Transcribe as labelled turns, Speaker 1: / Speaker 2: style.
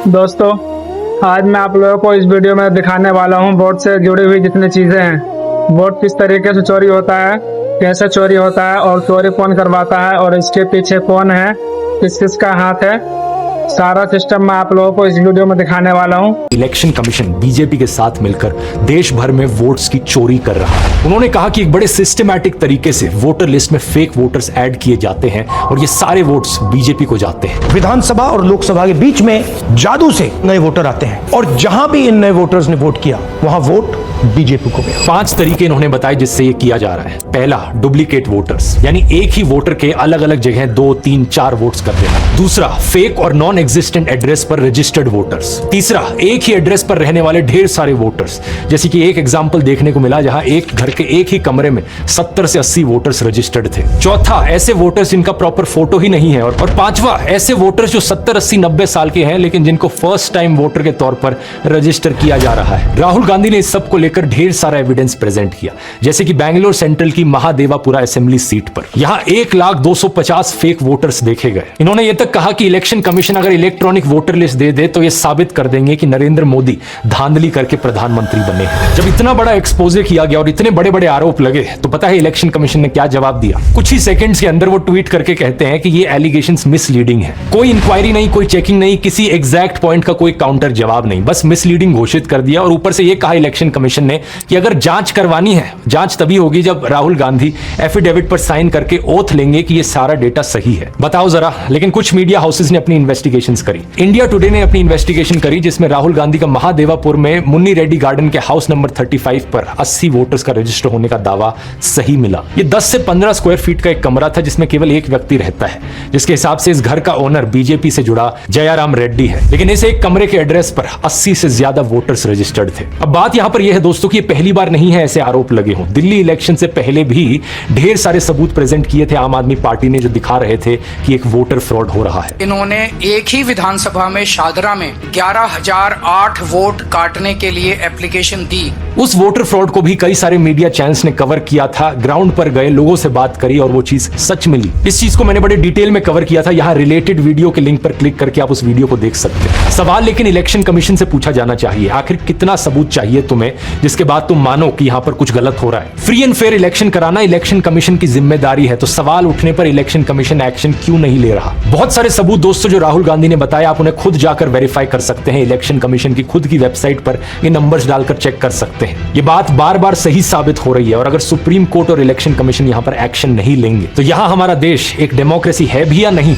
Speaker 1: दोस्तों, आज मैं आप लोगों को इस वीडियो में दिखाने वाला हूं वोट से जुड़ी हुई जितनी चीजें हैं। वोट किस तरीके से चोरी होता है, कैसे चोरी होता है और चोरी कौन करवाता है और इसके पीछे कौन है, किस किस का हाथ है, सारा सिस्टम मैं आप लोगों को इस वीडियो में दिखाने वाला हूं।
Speaker 2: इलेक्शन कमीशन बीजेपी के साथ मिलकर देश भर में वोट्स की चोरी कर रहा है। उन्होंने कहा कि एक बड़े सिस्टमैटिक तरीके से वोटर लिस्ट में फेक वोटर्स ऐड किए जाते हैं और ये सारे वोट्स बीजेपी को जाते हैं।
Speaker 3: विधानसभा और लोकसभा के बीच में जादू से नए वोटर आते हैं और जहां भी इन नए वोटर्स ने वोट किया वहां वोट बीजेपी को गया।
Speaker 2: 5 तरीके इन्होंने बताए जिससे ये किया जा रहा है। पहला, डुप्लीकेट वोटर्स, यानी एक ही वोटर के अलग अलग जगह 2, 3, 4 वोट्स कर देना। दूसरा, फेक और नॉन एग्जिस्टेंट एड्रेस पर रजिस्टर्ड वोटर्स। तीसरा, एक ही एड्रेस पर रहने वाले ढेर सारे वोटर्स, जैसे कि एक एग्जांपल देखने को मिला जहां एक घर के एक ही कमरे में 70 से 80 वोटर्स रजिस्टर्ड थे। चौथा, ऐसे वोटर्स जिनका प्रॉपर फोटो ही नहीं है। और पांचवा, ऐसे वोटर्स जो 70, 80, 90 साल के हैं लेकिन जिनको फर्स्ट टाइम वोटर के तौर पर रजिस्टर किया जा रहा है। राहुल गांधी ने इस सब को लेकर ढेर सारा एविडेंस प्रेजेंट किया, जैसे कि बैंगलोर सेंट्रल की महादेवापुरा असेंबली सीट पर यहां 1,250 फेक वोटर्स देखे गए। इन्होंने यह तक कहा कि इलेक्शन कमीशन अगर इलेक्ट्रॉनिक वोटर लिस्ट दे दे तो यह साबित कर देंगे कि नरेंद्र मोदी धांधली करके प्रधानमंत्री बने हैं। जब इतना बड़ा एक्सपोजे किया गया और इतने बड़े बड़े आरोप लगे तो पता है इलेक्शन कमीशन ने क्या जवाब दिया? कुछ ही सेकंड्स के अंदर वो ट्वीट करके कहते हैं कि ये एलिगेशंस मिसलीडिंग है। कोई इंक्वायरी नहीं, कोई चेकिंग नहीं, किसी एग्जैक्ट पॉइंट का कोई काउंटर जवाब नहीं, बस मिसलीडिंग घोषित कर दिया। और ऊपर से यह कहा इलेक्शन कमीशन ने कि अगर जांच करवानी है, जांच तभी होगी जब राहुल गांधी एफिडेविट पर साइन करके ओथ लेंगे कि यह सारा डेटा सही है। बताओ जरा। लेकिन कुछ मीडिया हाउसेस ने अपनी इन्वेस्टिगेशंस करी। इंडिया टुडे ने अपनी इन्वेस्टिगेशन करी जिसमें राहुल गांधी का महादेवापुर में मुन्नी रेड्डी गार्डन के हाउस नंबर 35 पर 80 वोटर्स का रजिस्टर होने का दावा सही मिला। ये 10 से 15 स्क्वायर फीट का एक कमरा था जिसमें केवल एक व्यक्ति रहता है, जिसके हिसाब से इस घर का ओनर बीजेपी से जुड़ा जयाराम रेड्डी है। लेकिन इस एक कमरे के एड्रेस पर 80 से ज्यादा वोटर्स रजिस्टर्ड थे। अब बात यहां पर यह है दोस्तों कि पहली बार नहीं है ऐसे आरोप लगे हों। दिल्ली इलेक्शन से पहले भी ढेर सारे सबूत प्रेजेंट किए थे आम आदमी पार्टी ने, जो दिखा रहे थे कि एक वोटर फ्रॉड हो रहा है।
Speaker 4: इन्होंने एक ही विधानसभा में शादरा में 11,008 वोट काटने के लिए एप्लीकेशन दी।
Speaker 2: उस वोटर फ्रॉड को भी कई सारे मीडिया चैनल्स ने कवर किया था, ग्राउंड पर गए, लोगों से बात करी और वो चीज सच मिली। इस चीज को मैंने बड़े डिटेल में कवर किया था। यहाँ रिलेटेड वीडियो के लिंक पर क्लिक करके आप उस वीडियो को देख सकते हैं। सवाल लेकिन इलेक्शन कमीशन से पूछा जाना चाहिए, आखिर कितना सबूत चाहिए तुम्हें जिसके बाद तुम मानो कि यहाँ पर कुछ गलत हो रहा है। फ्री एंड फेयर इलेक्शन कराना इलेक्शन कमीशन की जिम्मेदारी है, तो सवाल उठने पर इलेक्शन कमीशन एक्शन क्यों नहीं ले रहा? बहुत सारे सबूत दोस्तों जो राहुल गांधी ने बताया, आप उन्हें खुद जाकर वेरीफाई कर सकते हैं। इलेक्शन कमीशन की खुद की वेबसाइट पर ये नंबर्स डालकर चेक कर सकते हैं। ये बात बार बार सही साबित हो रही है और अगर सुप्रीम कोर्ट और इलेक्शन कमीशन यहां पर एक्शन नहीं लेंगे तो यहां हमारा देश एक डेमोक्रेसी है भी या नहीं?